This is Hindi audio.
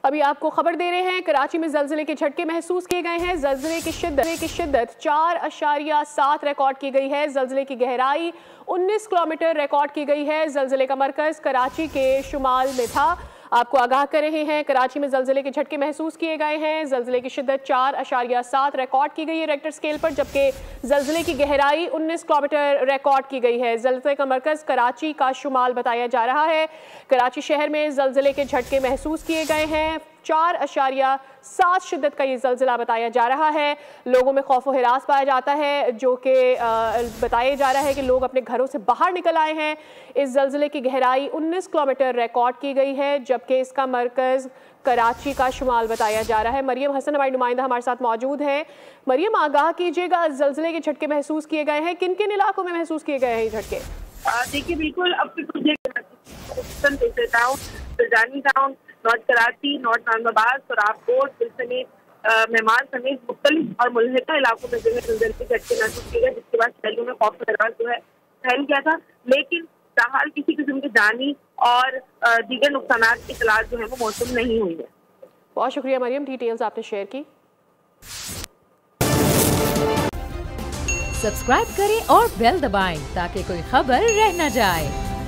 अभी आपको खबर दे रहे हैं, कराची में जल्जले के झटके महसूस किए गए हैं। जल्जले की शिद्दत 4.7 रिकॉर्ड की गई है। जल्जले की गहराई 19 किलोमीटर रिकॉर्ड की गई है। जल्जले का मरकज कराची के शुमाल में था। आपको आगाह कर रहे हैं, कराची में जल्जले के झटके महसूस किए गए हैं। जल्जले की शिद्दत 4.7 रिकॉर्ड की गई है रेक्टर स्केल पर, जबकि जल्जले की गहराई 19 किलोमीटर रिकॉर्ड की गई है। जल्जले का मरकज कराची का शुमाल बताया जा रहा है। कराची शहर में जल्जले के झटके महसूस किए गए हैं। 4.7 शिद्दत का ये जल्जला बताया जा रहा है। लोगों में खौफ व हिरास पाया जाता है, जो कि बताया जा रहा है कि लोग अपने घरों से बाहर निकल आए हैं। इस जल्जले की गहराई 19 किलोमीटर रिकॉर्ड की गई है, जबकि इसका मरकज़ कराची का शुमाल बताया जा रहा है। मरियम हसन हमारी नुमाइंदा हमारे साथ मौजूद है। मरियम, आगाह कीजिएगा, जल्जले के झटके महसूस किए गए हैं, किन किन इलाकों में महसूस किए गए हैं ये झटके? देखिए, बिल्कुल अब town, North Karachi, North Nazimabad, Sohrabgoth समेत मेहमान समेत मुख्तलिफ और मुल्हिका इलाकों में जो है जल्जले के झटके महसूस किए गए, जिसके बाद शहरियों में खौफ जो है फैल गया था। लेकिन फिलहाल किसी किस्म की जानी और दीगर नुकसान की इतला जो है वो मौसूल नहीं हुई है। बहुत शुक्रिया मरियम, डिटेल्स आपने शेयर की। सब्सक्राइब करें और बेल दबाएं ताकि कोई खबर रह न जाए।